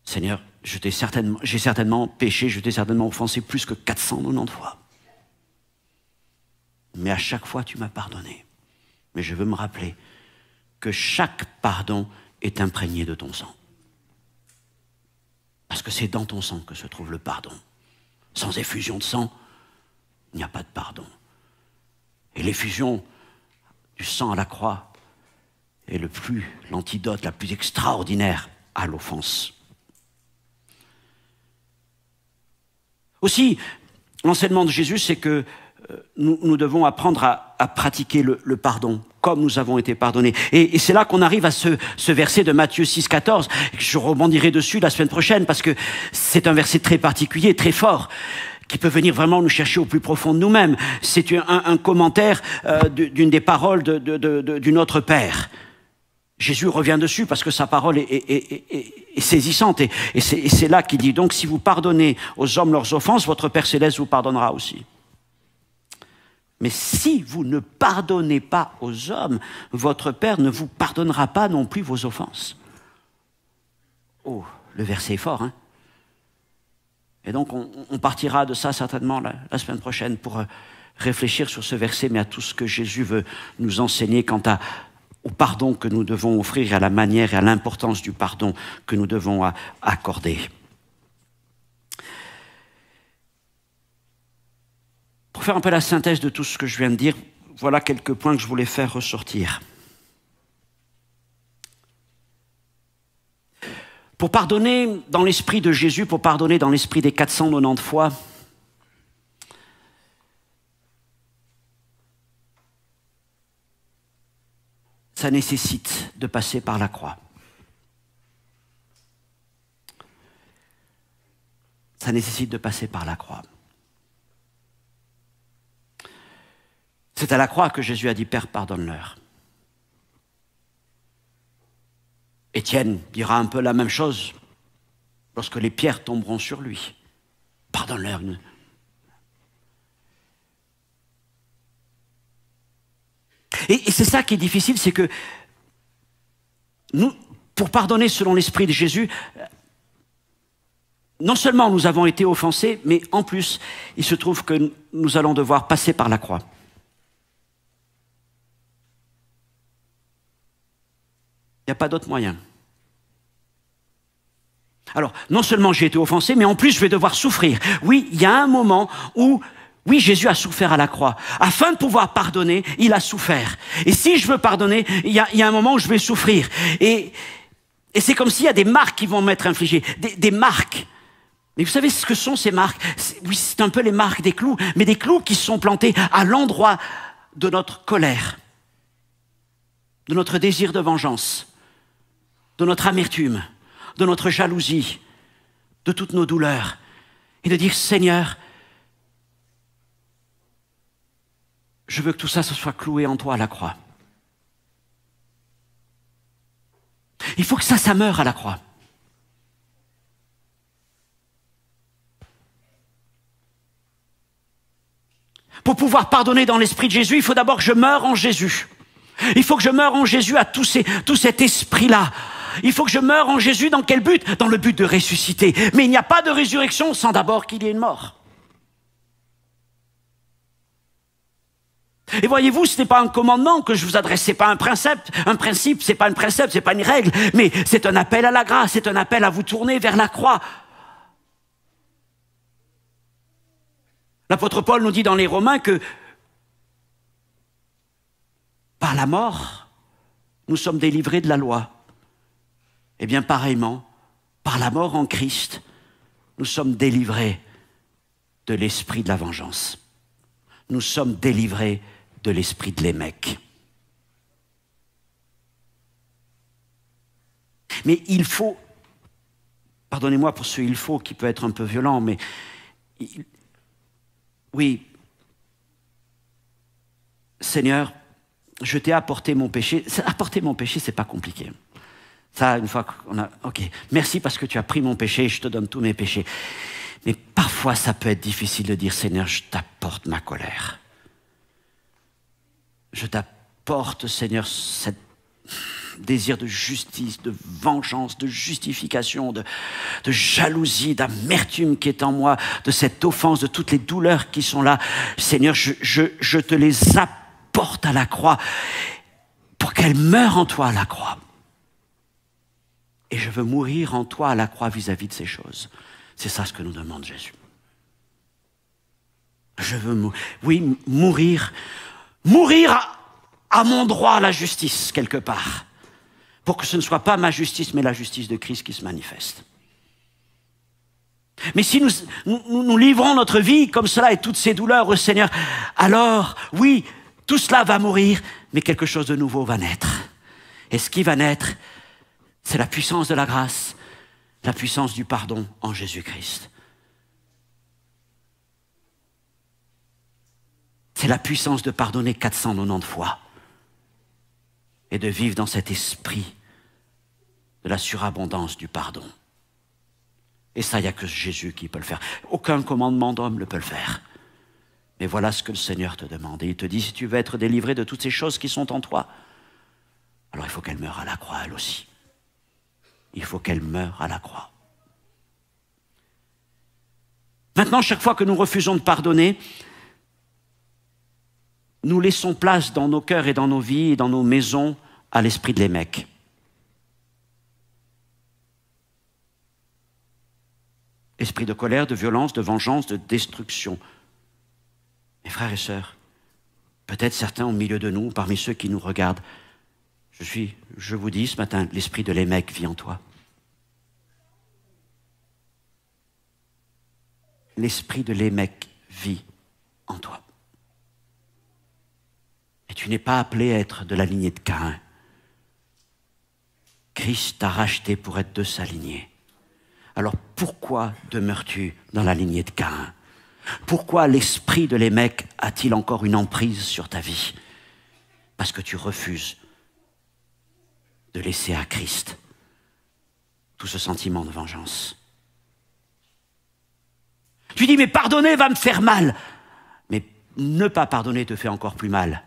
Seigneur, j'ai certainement péché, je t'ai certainement offensé plus que 490 fois. Mais à chaque fois, tu m'as pardonné. Mais je veux me rappeler que chaque pardon est imprégné de ton sang. Parce que c'est dans ton sang que se trouve le pardon. Sans effusion de sang, il n'y a pas de pardon. Et l'effusion du sang à la croix est l'antidote la plus extraordinaire à l'offense. Aussi, l'enseignement de Jésus, c'est que nous devons apprendre à pratiquer le pardon, comme nous avons été pardonnés. Et c'est là qu'on arrive à ce verset de Matthieu 6, 14. Je rebondirai dessus la semaine prochaine, parce que c'est un verset très particulier, très fort, qui peut venir vraiment nous chercher au plus profond de nous-mêmes. C'est un commentaire d'une des paroles du Notre Père. Jésus revient dessus parce que sa parole est saisissante. Et c'est là qu'il dit, donc si vous pardonnez aux hommes leurs offenses, votre Père Céleste vous pardonnera aussi. Mais si vous ne pardonnez pas aux hommes, votre Père ne vous pardonnera pas non plus vos offenses. Oh, le verset est fort, hein? Et donc on partira de ça certainement la semaine prochaine pour réfléchir sur ce verset, mais à tout ce que Jésus veut nous enseigner quant au pardon que nous devons offrir, à la manière et à l'importance du pardon que nous devons accorder. Pour faire un peu la synthèse de tout ce que je viens de dire, voilà quelques points que je voulais faire ressortir. Pour pardonner dans l'esprit de Jésus, pour pardonner dans l'esprit des 490 fois, ça nécessite de passer par la croix. Ça nécessite de passer par la croix. C'est à la croix que Jésus a dit « Père, pardonne-leur ». Étienne dira un peu la même chose lorsque les pierres tomberont sur lui. Pardonne-leur. Et c'est ça qui est difficile, c'est que nous, pour pardonner selon l'esprit de Jésus, non seulement nous avons été offensés, mais en plus, il se trouve que nous allons devoir passer par la croix. Il n'y a pas d'autre moyen. Alors, non seulement j'ai été offensé, mais en plus je vais devoir souffrir. Oui, il y a un moment où, oui, Jésus a souffert à la croix. Afin de pouvoir pardonner, il a souffert. Et si je veux pardonner, il y a un moment où je vais souffrir. Et c'est comme s'il y a des marques qui vont m'être infligées, des marques. Mais vous savez ce que sont ces marques? Oui, c'est un peu les marques des clous, mais des clous qui sont plantés à l'endroit de notre colère, de notre désir de vengeance, de notre amertume, de notre jalousie, de toutes nos douleurs. Et de dire, Seigneur, je veux que tout ça se soit cloué en toi à la croix. Il faut que ça meure à la croix. Pour pouvoir pardonner dans l'esprit de Jésus, il faut d'abord que je meure en Jésus. Il faut que je meure en Jésus à tout cet esprit-là. Il faut que je meure en Jésus dans quel but? Dans le but de ressusciter. Mais il n'y a pas de résurrection sans d'abord qu'il y ait une mort. Et voyez-vous, ce n'est pas un commandement que je vous adresse, ce n'est pas un principe, c'est pas un précepte, c'est pas une règle, mais c'est un appel à la grâce, c'est un appel à vous tourner vers la croix. L'apôtre Paul nous dit dans les Romains que par la mort, nous sommes délivrés de la loi. Eh bien, pareillement, par la mort en Christ, nous sommes délivrés de l'esprit de la vengeance. Nous sommes délivrés de l'esprit de l'émec. Mais il faut, pardonnez-moi pour ce « il faut » qui peut être un peu violent, mais oui, Seigneur, je t'ai apporté mon péché. Apporter mon péché, c'est pas compliqué. Ça, une fois qu'on a... Ok, merci parce que tu as pris mon péché, je te donne tous mes péchés. Mais parfois, ça peut être difficile de dire, Seigneur, je t'apporte ma colère. Je t'apporte, Seigneur, ce désir de justice, de vengeance, de justification, de jalousie, d'amertume qui est en moi, de cette offense, de toutes les douleurs qui sont là. Seigneur, je te les apporte à la croix pour qu'elles meurent en toi à la croix. Et je veux mourir en toi à la croix vis-à-vis de ces choses. C'est ça ce que nous demande Jésus. Je veux mourir à mon droit à la justice, quelque part. Pour que ce ne soit pas ma justice, mais la justice de Christ qui se manifeste. Mais si nous livrons notre vie comme cela et toutes ces douleurs au Seigneur, alors, oui, tout cela va mourir, mais quelque chose de nouveau va naître. Et ce qui va naître, c'est la puissance de la grâce, la puissance du pardon en Jésus-Christ. C'est la puissance de pardonner 490 fois et de vivre dans cet esprit de la surabondance du pardon. Et ça, il n'y a que Jésus qui peut le faire. Aucun commandement d'homme ne peut le faire. Mais voilà ce que le Seigneur te demande. Et il te dit, si tu veux être délivré de toutes ces choses qui sont en toi, alors il faut qu'elle meure à la croix, elle aussi. Il faut qu'elle meure à la croix. Maintenant, chaque fois que nous refusons de pardonner, nous laissons place dans nos cœurs et dans nos vies et dans nos maisons à l'esprit de l'émec. Esprit de colère, de violence, de vengeance, de destruction. Mes frères et sœurs, peut-être certains au milieu de nous, parmi ceux qui nous regardent, je vous dis ce matin, l'esprit de l'émec vit en toi. L'esprit de l'émec vit en toi. Et tu n'es pas appelé à être de la lignée de Caïn. Christ t'a racheté pour être de sa lignée. Alors pourquoi demeures-tu dans la lignée de Caïn? Pourquoi l'esprit de l'émec a-t-il encore une emprise sur ta vie? Parce que tu refuses de laisser à Christ tout ce sentiment de vengeance. Tu dis, mais pardonner va me faire mal. Mais ne pas pardonner te fait encore plus mal.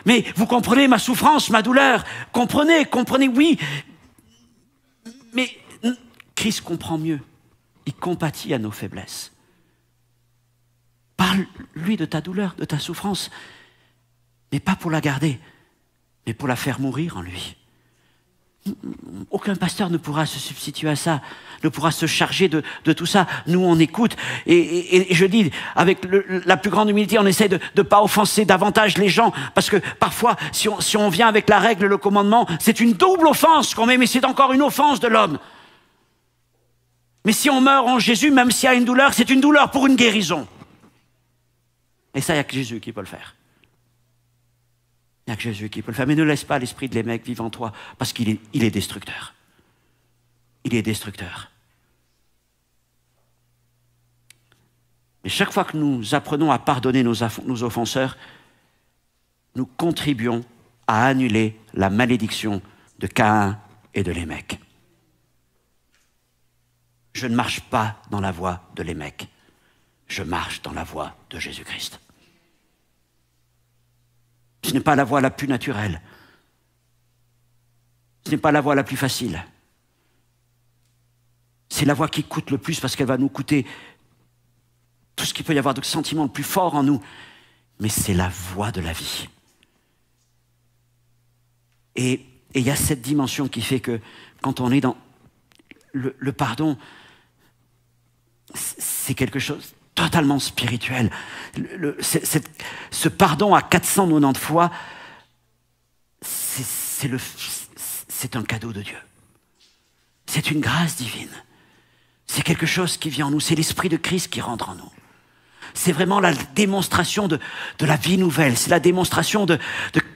Mais vous comprenez ma souffrance, ma douleur. Comprenez, oui. Mais Christ comprend mieux. Il compatit à nos faiblesses. Parle-lui de ta douleur, de ta souffrance. Mais pas pour la garder, mais pour la faire mourir en lui. Aucun pasteur ne pourra se substituer à ça, ne pourra se charger de tout ça. Nous, on écoute. Et je dis, avec la plus grande humilité, on essaie de ne pas offenser davantage les gens. Parce que parfois, si on vient avec la règle, le commandement, c'est une double offense qu'on met, mais c'est encore une offense de l'homme. Mais si on meurt en Jésus, même s'il y a une douleur, c'est une douleur pour une guérison. Et ça, il n'y a que Jésus qui peut le faire. Il n'y a que Jésus qui peut le faire. Mais ne laisse pas l'esprit de l'émec vivre en toi, parce qu'il est destructeur. Il est destructeur. Et chaque fois que nous apprenons à pardonner nos offenseurs, nous contribuons à annuler la malédiction de Caïn et de Lémec. Je ne marche pas dans la voie de Lémec. Je marche dans la voie de Jésus-Christ. Ce n'est pas la voie la plus naturelle. Ce n'est pas la voie la plus facile. C'est la voie qui coûte le plus parce qu'elle va nous coûter tout ce qu'il peut y avoir de sentiment le plus fort en nous. Mais c'est la voie de la vie. Et il y a cette dimension qui fait que quand on est dans le pardon, c'est quelque chose totalement spirituel. Ce pardon à 490 fois, c'est un cadeau de Dieu. C'est une grâce divine. C'est quelque chose qui vient en nous. C'est l'Esprit de Christ qui rentre en nous. C'est vraiment la démonstration de la vie nouvelle. C'est la démonstration de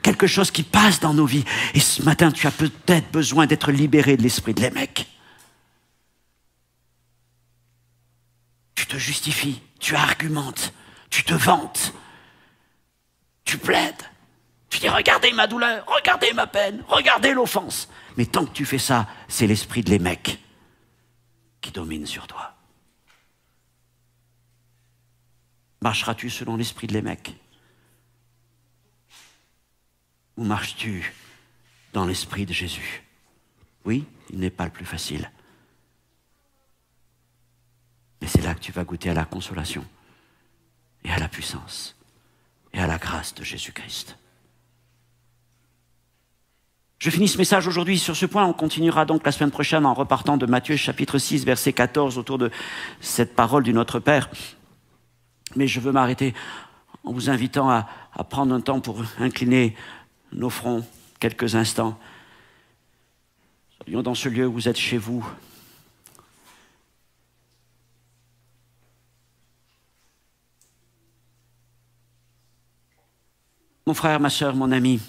quelque chose qui passe dans nos vies. Et ce matin, tu as peut-être besoin d'être libéré de l'esprit de Lémec. Tu te justifies, tu argumentes, tu te vantes, tu plaides. Tu dis, regardez ma douleur, regardez ma peine, regardez l'offense. Mais tant que tu fais ça, c'est l'esprit de Lémec qui domine sur toi. Marcheras-tu selon l'esprit de Lémec? Ou marches-tu dans l'esprit de Jésus? Oui, il n'est pas le plus facile. Mais c'est là que tu vas goûter à la consolation et à la puissance et à la grâce de Jésus-Christ. Je finis ce message aujourd'hui sur ce point. On continuera donc la semaine prochaine en repartant de Matthieu chapitre 6, verset 14, autour de cette parole du Notre Père. Mais je veux m'arrêter en vous invitant à prendre un temps pour incliner nos fronts quelques instants. Soyons dans ce lieu où vous êtes chez vous. Mon frère, ma sœur, mon ami,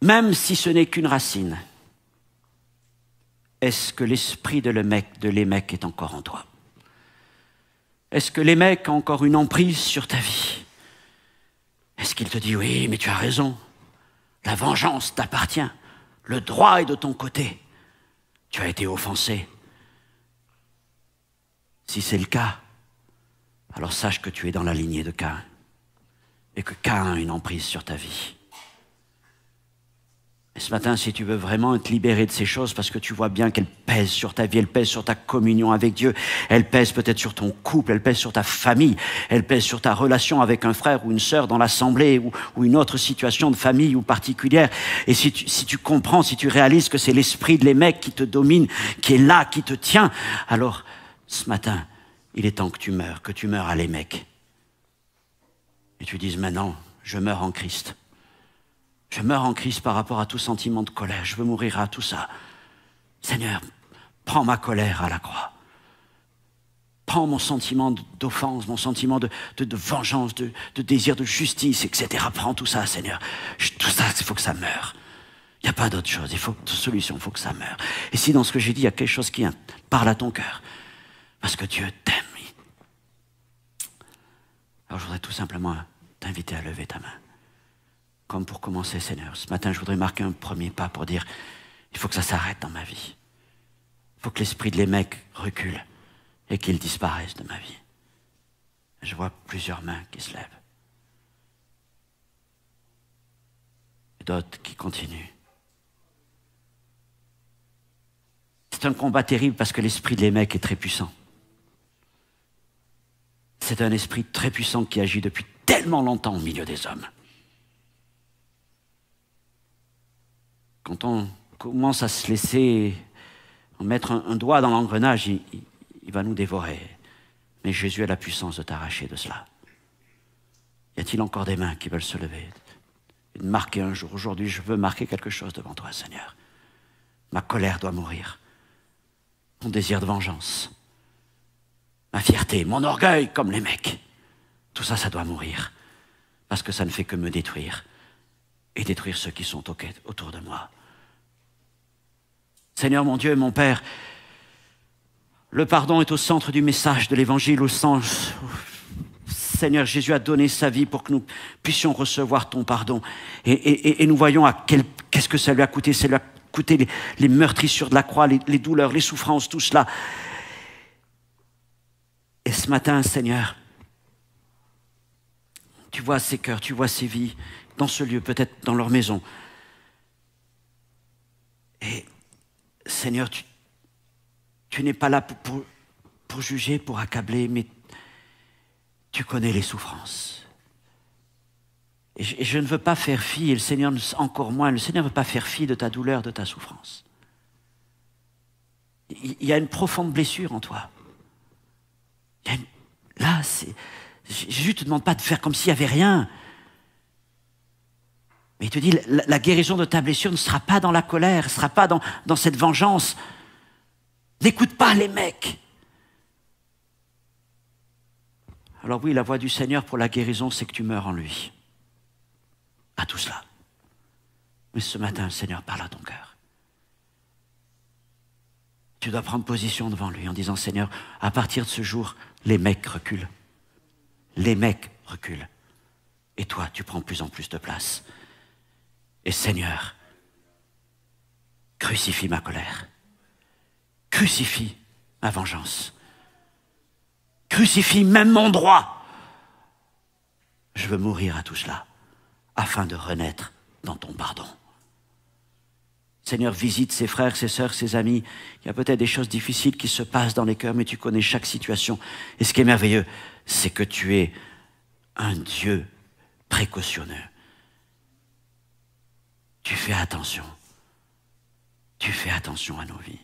même si ce n'est qu'une racine, est-ce que l'esprit de Lémec est encore en toi? Est-ce que Lémec a encore une emprise sur ta vie? Est-ce qu'il te dit, oui, mais tu as raison, la vengeance t'appartient, le droit est de ton côté, tu as été offensé? Si c'est le cas, alors sache que tu es dans la lignée de Caïn et que Caïn a une emprise sur ta vie. Et ce matin, si tu veux vraiment être libéré de ces choses, parce que tu vois bien qu'elles pèsent sur ta vie, elles pèsent sur ta communion avec Dieu, elles pèsent peut-être sur ton couple, elles pèsent sur ta famille, elles pèsent sur ta relation avec un frère ou une sœur dans l'assemblée ou une autre situation de famille ou particulière. Et si tu comprends, si tu réalises que c'est l'esprit de Lémec qui te domine, qui est là, qui te tient, alors ce matin, il est temps que tu meurs à Lémec. Et tu dises maintenant, je meurs en Christ. Je meurs en Christ par rapport à tout sentiment de colère. Je veux mourir à tout ça. Seigneur, prends ma colère à la croix. Prends mon sentiment d'offense, mon sentiment de vengeance, de désir de justice, etc. Prends tout ça, Seigneur. Tout ça, il faut que ça meure. Il n'y a pas d'autre chose. Il faut de solution, il faut que ça meure. Et si dans ce que j'ai dit, il y a quelque chose qui parle à ton cœur, parce que Dieu t'aime. Alors je voudrais tout simplement t'inviter à lever ta main. Comme pour commencer, Seigneur, ce matin, je voudrais marquer un premier pas pour dire, il faut que ça s'arrête dans ma vie. Il faut que l'esprit de Lémec recule et qu'il disparaisse de ma vie. Je vois plusieurs mains qui se lèvent. Et d'autres qui continuent. C'est un combat terrible parce que l'esprit de Lémec est très puissant. C'est un esprit très puissant qui agit depuis tellement longtemps au milieu des hommes. quand on commence à se laisser mettre un doigt dans l'engrenage, il va nous dévorer. Mais Jésus a la puissance de t'arracher de cela. Y a-t-il encore des mains qui veulent se lever et de marquer un jour? Aujourd'hui, je veux marquer quelque chose devant toi, Seigneur. Ma colère doit mourir. Mon désir de vengeance. Ma fierté, mon orgueil, comme les mecs. Tout ça, ça doit mourir. Parce que ça ne fait que me détruire. Et détruire ceux qui sont autour de moi. Seigneur, mon Dieu, mon Père, le pardon est au centre du message de l'Évangile, au sens... Seigneur, Jésus a donné sa vie pour que nous puissions recevoir ton pardon. Et nous voyons qu'est-ce que ça lui a coûté. Ça lui a coûté les meurtrissures de la croix, les douleurs, les souffrances, tout cela. Et ce matin, Seigneur, tu vois ces cœurs, tu vois ces vies, dans ce lieu, peut-être dans leur maison. Et Seigneur, tu n'es pas là pour juger, pour accabler, mais tu connais les souffrances. Et je ne veux pas faire fi, et le Seigneur encore moins, le Seigneur ne veut pas faire fi de ta douleur, de ta souffrance. Il y a une profonde blessure en toi. Là, Jésus ne te demande pas de faire comme s'il n'y avait rien. Mais il te dit, la guérison de ta blessure ne sera pas dans la colère, ne sera pas dans cette vengeance. N'écoute pas les mecs. Alors oui, la voix du Seigneur pour la guérison, c'est que tu meurs en lui. À tout cela. Mais ce matin, le Seigneur parle à ton cœur. Tu dois prendre position devant lui en disant, Seigneur, à partir de ce jour, les mecs reculent. Les mecs reculent. Et toi, tu prends de plus en plus de place. Et Seigneur, crucifie ma colère. Crucifie ma vengeance. Crucifie même mon droit. Je veux mourir à tout cela, afin de renaître dans ton pardon. Seigneur, visite ses frères, ses sœurs, ses amis. Il y a peut-être des choses difficiles qui se passent dans les cœurs, mais tu connais chaque situation. Et ce qui est merveilleux, c'est que tu es un Dieu précautionneux. Tu fais attention. Tu fais attention à nos vies.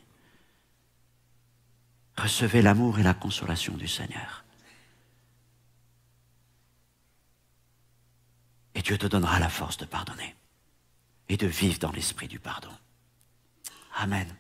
Recevez l'amour et la consolation du Seigneur. Et Dieu te donnera la force de pardonner et de vivre dans l'esprit du pardon. Amen.